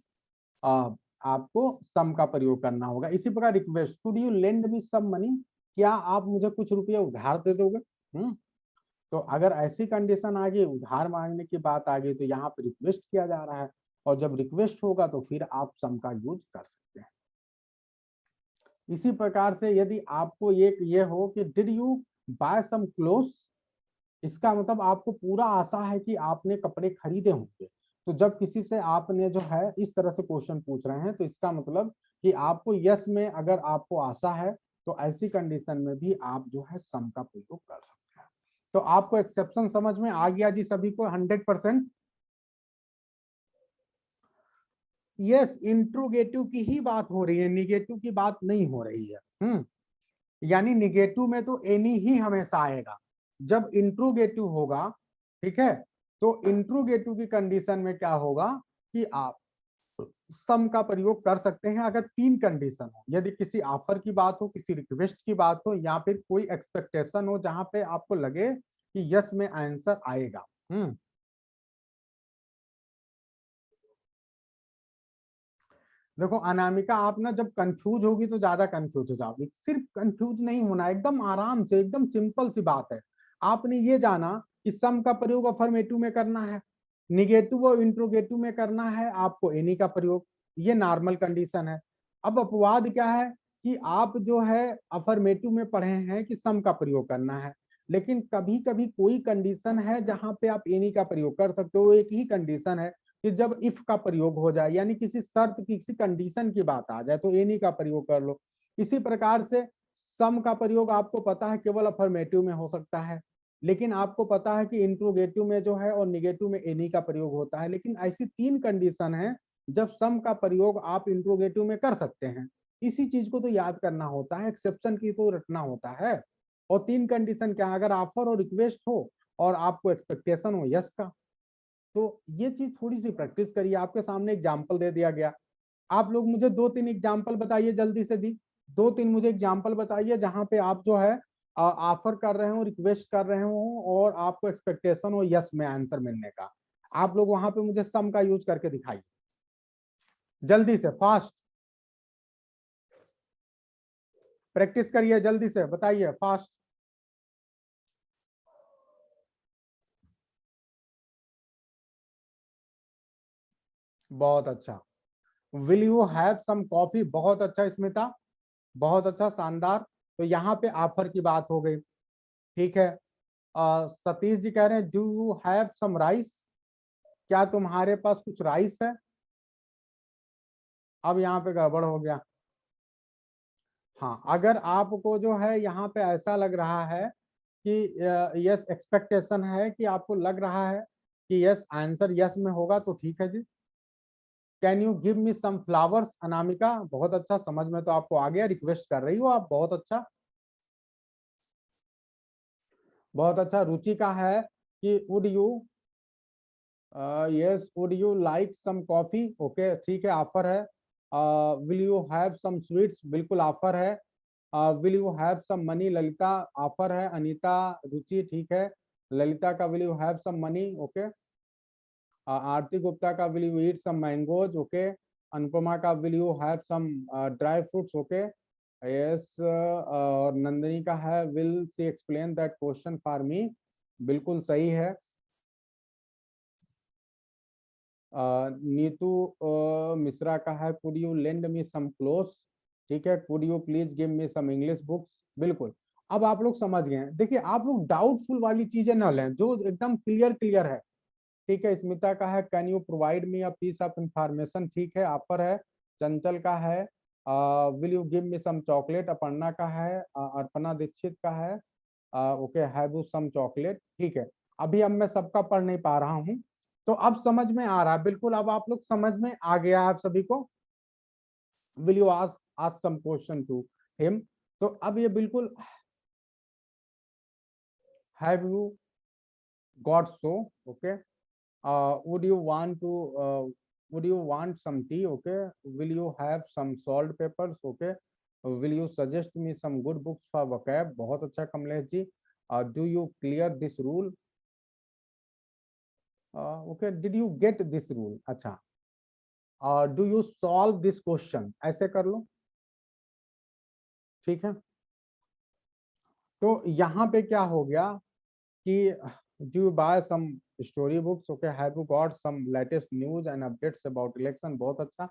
आपको सम का प्रयोग करना होगा। इसी प्रकार request, could you lend me some money, क्या आप मुझे कुछ रुपये उधार दे दोगे? तो अगर ऐसी कंडीशन आ गई, उधार मांगने की बात आ गई, तो यहाँ पे रिक्वेस्ट किया जा रहा है, और जब रिक्वेस्ट होगा तो फिर आप सम का यूज कर सकते हैं। इसी प्रकार से यदि आपको ये हो कि did you buy some clothes, इसका मतलब आपको पूरा आशा है कि आपने कपड़े खरीदे होंगे। तो जब किसी से आपने जो है इस तरह से क्वेश्चन पूछ रहे हैं, तो इसका मतलब कि आपको यस में अगर आपको आशा है, तो ऐसी कंडीशन में भी आप जो है सम का प्रयोग कर सकते हैं। तो आपको एक्सेप्शन समझ में आ गया जी सभी को 100%? यस, इंट्रोगेटिव की ही बात हो रही है, निगेटिव की बात नहीं हो रही है। यानी निगेटिव में तो एनी ही हमेशा आएगा। जब इंट्रोगेटिव होगा, ठीक है, तो इंट्रोगेटिव की कंडीशन में क्या होगा कि आप सम का प्रयोग कर सकते हैं अगर तीन कंडीशन हो, यदि किसी ऑफर की बात हो, किसी रिक्वेस्ट की बात हो, या फिर कोई एक्सपेक्टेशन हो जहां पे आपको लगे कि यस में आंसर आएगा। देखो अनामिका, आप ना जब कंफ्यूज होगी तो ज्यादा कंफ्यूज हो जाओगी। सिर्फ कंफ्यूज नहीं होना, एकदम आराम से, एकदम सिंपल सी बात है। आपने ये जाना कि सम का प्रयोग अफर्मेटिव में करना है, निगेटिव और इंट्रोगेटिव में करना है आपको एनी का प्रयोग, ये नॉर्मल कंडीशन है। अब अपवाद क्या है कि आप जो है अफर्मेटिव में पढ़े हैं कि सम का प्रयोग करना है, लेकिन कभी कभी कोई कंडीशन है जहां पे आप एनी का प्रयोग कर सकते हो। एक ही कंडीशन है कि जब इफ का प्रयोग हो जाए, यानी किसी शर्त की, किसी कंडीशन की बात आ जाए, तो एनी का प्रयोग कर लो। इसी प्रकार से सम का प्रयोग आपको पता है केवल अफर्मेटिव में हो सकता है, लेकिन आपको पता है कि इंट्रोगेटिव में जो है और निगेटिव में एनी का प्रयोग होता है। लेकिन ऐसी तीन कंडीशन है जब सम का प्रयोग आप इंट्रोगेटिव में कर सकते हैं। इसी चीज को तो याद करना होता है, एक्सेप्शन की तो रटना होता है। और तीन कंडीशन क्या है? अगर ऑफर और रिक्वेस्ट हो और आपको एक्सपेक्टेशन हो यस का। तो ये चीज थोड़ी सी प्रैक्टिस करिए। आपके सामने एग्जाम्पल दे दिया गया, आप लोग मुझे दो तीन एग्जाम्पल बताइए जल्दी से जी। दो तीन मुझे एग्जाम्पल बताइए जहां पे आप जो है ऑफर कर रहे हो, रिक्वेस्ट कर रहे हो, और आपको एक्सपेक्टेशन हो यस में आंसर मिलने का। आप लोग वहां पे मुझे सम का यूज करके दिखाइए जल्दी से, फास्ट प्रैक्टिस करिए, जल्दी से बताइए फास्ट। बहुत अच्छा। Will you have some coffee, बहुत अच्छा स्मिता। बहुत अच्छा, शानदार। तो यहाँ पे ऑफर की बात हो गई, ठीक है। सतीश जी कह रहे हैं do you have some rice, क्या तुम्हारे पास कुछ राइस है? अब यहाँ पे गड़बड़ हो गया। हाँ, अगर आपको जो है यहाँ पे ऐसा लग रहा है कि यस एक्सपेक्टेशन है, कि आपको लग रहा है कि यस आंसर यस में होगा, तो ठीक है जी। Can you give me some flowers, Anamika, बहुत अच्छा, समझ में तो आपको आ गया, रिक्वेस्ट कर रही हो आप, बहुत अच्छा, बहुत अच्छा। रुचि का है कि would you, yes would you like some coffee, okay ठीक है, ऑफर है। Will you have some sweets, बिल्कुल ऑफर है। Will you have some money, Lalita, offer है। अनीता, रुचि, ठीक है। ललिता का will you have some money, okay. Aarti Gupta का will you eat some mangoes, okay. Anupama का will you have some dry fruits, okay, yes. और नंदिनी का है will C explain that question for me, बिल्कुल सही है। नीतू मिश्रा का है could you lend me some clothes, ठीक है। Could you please give me some English books, बिल्कुल। अब आप लोग समझ गए हैं। देखिए, आप लोग डाउटफुल वाली चीजें न लें, जो एकदम क्लियर क्लियर है, ठीक है। स्मिता का है can you provide me a piece of information, ठीक है, ऑफर है। चंचल का है will you give me some chocolate. Aparna का है, अर्पणा दीक्षित का है okay, have you some chocolate, ठीक है। अभी अब मैं सबका पढ़ नहीं पा रहा हूँ, तो अब समझ में आ रहा है, बिल्कुल अब आप लोग समझ में आ गया आप सभी को। Will you ask ask some question to him, तो अब ये बिल्कुल have you got so, okay. would you want to would you want some tea, okay? Will you have some salt peppers, okay? Will you suggest me some good books for vocab, बहुत अच्छा Kamlesh ji. Do you clear this rule, okay? Did you get this rule, अच्छा। Do you solve this question, ऐसे कर लो, ठीक है। तो यहाँ पे क्या हो गया कि do you buy some story books, okay? Have you got some latest news and updates about election, बहुत अच्छा।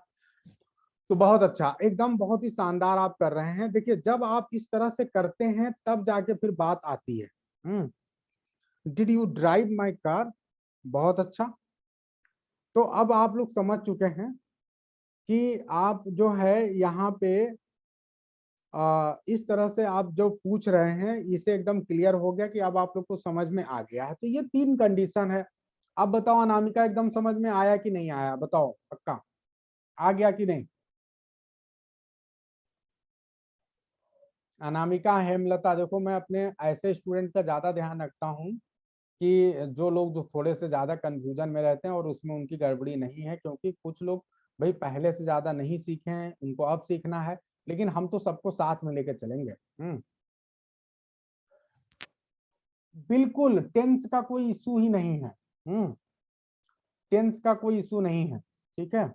तो बहुत अच्छा, एकदम बहुत ही शानदार आप कर रहे हैं। देखिए, जब आप इस तरह से करते हैं तब जाके फिर बात आती है। Did you drive my car, बहुत अच्छा। तो अब आप लोग समझ चुके हैं कि आप जो है यहाँ पे इस तरह से आप जो पूछ रहे हैं, इसे एकदम क्लियर हो गया कि अब आप लोग को समझ में आ गया है। तो ये 3 कंडीशन है। अब बताओ अनामिका, एकदम समझ में आया कि नहीं आया, बताओ, पक्का आ गया कि नहीं? अनामिका, हेमलता, देखो मैं अपने ऐसे स्टूडेंट का ज्यादा ध्यान रखता हूँ कि जो लोग जो थोड़े से ज्यादा कंफ्यूजन में रहते हैं और उसमें उनकी गड़बड़ी नहीं है, क्योंकि कुछ लोग भाई पहले से ज्यादा नहीं सीखे हैं, उनको अब सीखना है, लेकिन हम तो सबको साथ में लेकर चलेंगे। बिल्कुल, टेंस का कोई इशू ही नहीं है। टेंस का कोई इशू नहीं है, ठीक है।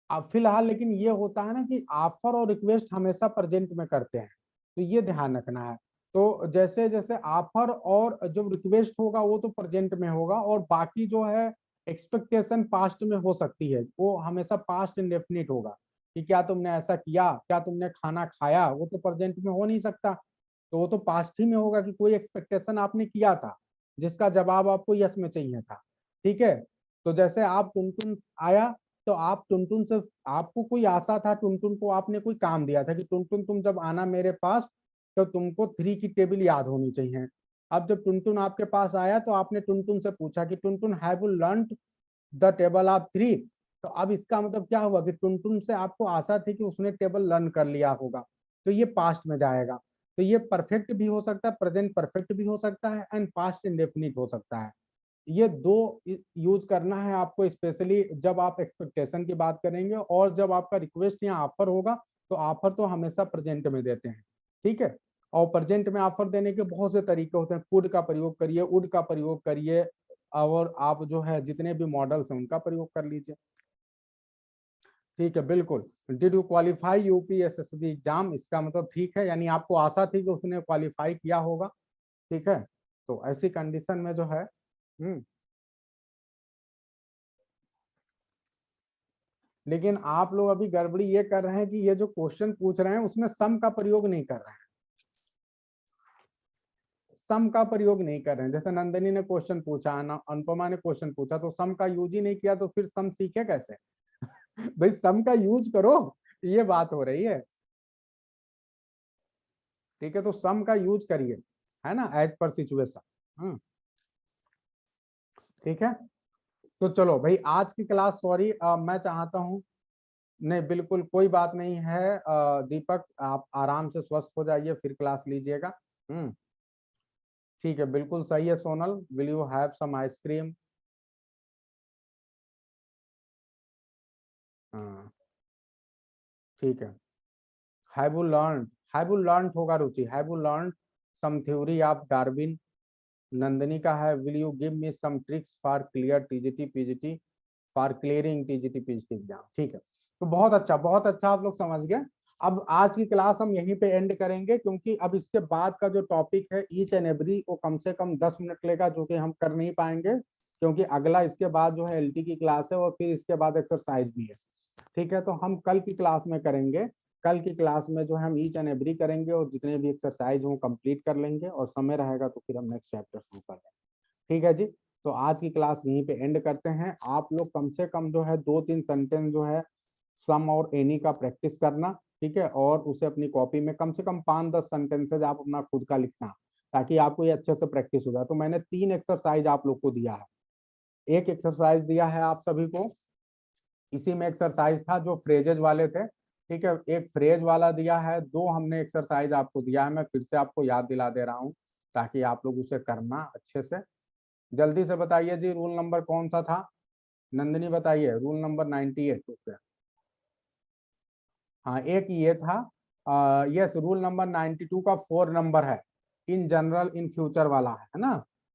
अब फिलहाल लेकिन ये होता है ना कि ऑफर और रिक्वेस्ट हमेशा प्रेजेंट में करते हैं, तो ये ध्यान रखना है। तो जैसे जैसे ऑफर और जो रिक्वेस्ट होगा वो तो प्रेजेंट में होगा, और बाकी जो है एक्सपेक्टेशन पास्ट में हो सकती है, वो हमेशा पास्ट इंडेफिनिट होगा कि क्या तुमने ऐसा किया, क्या तुमने खाना खाया, वो तो प्रेजेंट में हो नहीं सकता, तो वो तो पास्ट ही में होगा कि कोई एक्सपेक्टेशन आपने किया था जिसका जवाब आपको यस में चाहिए था, ठीक है। तो जैसे आप टुनटुन आया, तो आप टुनटुन से, आपको कोई आशा था, टुनटुन को आपने कोई काम दिया था कि टुनटुन तुम जब आना मेरे पास तो तुमको 3 की टेबल याद होनी चाहिए। अब जब टुनटुन आपके पास आया तो आपने टुनटुन से पूछा कि Tuntun have you learned the table of 3, तो अब इसका मतलब क्या हुआ कि टुनटुन से आपको आशा थी कि उसने टेबल लर्न कर लिया होगा, तो ये पास्ट में जाएगा। तो ये परफेक्ट भी हो सकता है, प्रेजेंट परफेक्ट भी हो सकता है, एंड पास्ट इंडेफिनिट हो सकता है। ये दो यूज करना है आपको, स्पेशली जब आप एक्सपेक्टेशन की बात करेंगे, और जब आपका रिक्वेस्ट या ऑफर होगा, तो ऑफर तो हमेशा प्रेजेंट में देते हैं, ठीक है। और प्रेजेंट में ऑफर देने के बहुत से तरीके होते हैं, कुड का प्रयोग करिए, वुड का प्रयोग करिए, और आप जो है जितने भी मॉडल्स हैं उनका प्रयोग कर लीजिए, ठीक है, बिल्कुल। डिड यू क्वालिफाई यूपीएसएसबी एग्जाम, इसका मतलब ठीक है, यानी आपको आशा थी कि उसने क्वालिफाई किया होगा, ठीक है। तो ऐसी कंडीशन में जो है लेकिन आप लोग अभी गड़बड़ी ये कर रहे हैं कि ये जो क्वेश्चन पूछ रहे हैं उसमें सम का प्रयोग नहीं कर रहे हैं, सम का प्रयोग नहीं कर रहे हैं। जैसे नंदिनी ने क्वेश्चन पूछा, अनुपमा ने क्वेश्चन पूछा, तो सम का यूज ही नहीं किया, तो फिर सम सीखे कैसे? भाई सम का यूज करो, ये बात हो रही है। ठीक है, तो सम का यूज करिए, है ना, एज पर सिचुएशन। ठीक है, तो चलो भाई आज की क्लास, सॉरी मैं चाहता हूं, नहीं बिल्कुल कोई बात नहीं है, दीपक आप आराम से स्वस्थ हो जाइए, फिर क्लास लीजिएगा। हम्म, ठीक है, बिल्कुल सही है Sonal, will you have some ice cream? हाँ ठीक है। Have you learn, have you learn होगा Ruchi, have you learn some theory of Darwin? Nandini का है, will you give me some tricks for clear TGT PGT, for clearing TGT PGT exam? ठीक है, तो बहुत अच्छा, बहुत अच्छा, आप लोग समझ गए। अब आज की क्लास हम यहीं पे एंड करेंगे, क्योंकि अब इसके बाद का जो टॉपिक है ईच एंड एवरी, वो कम से कम 10 मिनट लेगा, जो कि हम कर नहीं पाएंगे, क्योंकि अगला इसके बाद जो है एलटी की क्लास है, और फिर इसके बाद एक्सरसाइज भी है। ठीक है, तो हम कल की क्लास में करेंगे, कल की क्लास में जो है हम ईच एंड एवरी करेंगे, और जितने भी एक्सरसाइज हो कंप्लीट कर लेंगे, और समय रहेगा तो फिर हम नेक्स्ट चैप्टर शुरू कर लेंगे। ठीक है जी, तो आज की क्लास यहीं पे एंड करते हैं। आप लोग कम से कम जो है 2-3 सेंटेंस जो है सम और एनी का प्रैक्टिस करना, ठीक है, और उसे अपनी कॉपी में कम से कम 5-10 सेंटेंसेज आप अपना खुद का लिखना, ताकि आपको ये अच्छे से प्रैक्टिस हो जाए। तो मैंने 3 एक्सरसाइज आप लोग को दिया है, एक एक्सरसाइज दिया है आप सभी को, इसी में एक्सरसाइज था जो फ्रेजेज वाले थे, ठीक है, एक फ्रेज वाला दिया है, 2 हमने एक्सरसाइज आपको दिया है, मैं फिर से आपको याद दिला दे रहा हूँ, ताकि आप लोग उसे करना अच्छे से। जल्दी से बताइए जी, रूल नंबर कौन सा था? नंदिनी बताइए, रूल नंबर 98। ओके, हाँ एक ये था, यस, रूल नंबर 92 का 4 नंबर है, इन जनरल इन फ्यूचर वाला है ना,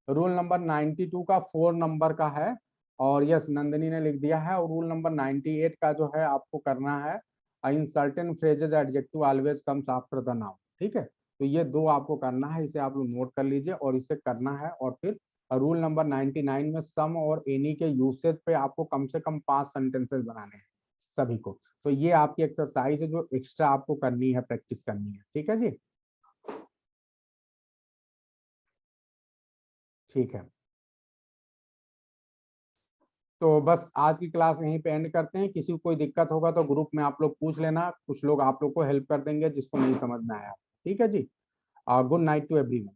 रूल नंबर 92 का 4 नंबर का है, और यस नंदिनी ने लिख दिया है। और रूल नंबर 98 का जो है आपको करना है, in certain phrases adjective always comes after the noun, ठीक है, तो ये 2 आपको करना है, इसे आप लोग नोट कर लीजिए, और इसे करना है। और फिर रूल नंबर 99 में सम और एनी के यूसेज पे आपको कम से कम 5 सेंटेंसेस बनाने हैं सभी को। तो ये आपकी एक्सरसाइज है जो एक्स्ट्रा आपको करनी है, प्रैक्टिस करनी है, ठीक है जी। ठीक है, तो बस आज की क्लास यहीं पे एंड करते हैं। किसी को कोई दिक्कत होगा तो ग्रुप में आप लोग पूछ लेना, कुछ लोग आप लोग को हेल्प कर देंगे जिसको नहीं समझ में आया, ठीक है जी। Good night to everyone.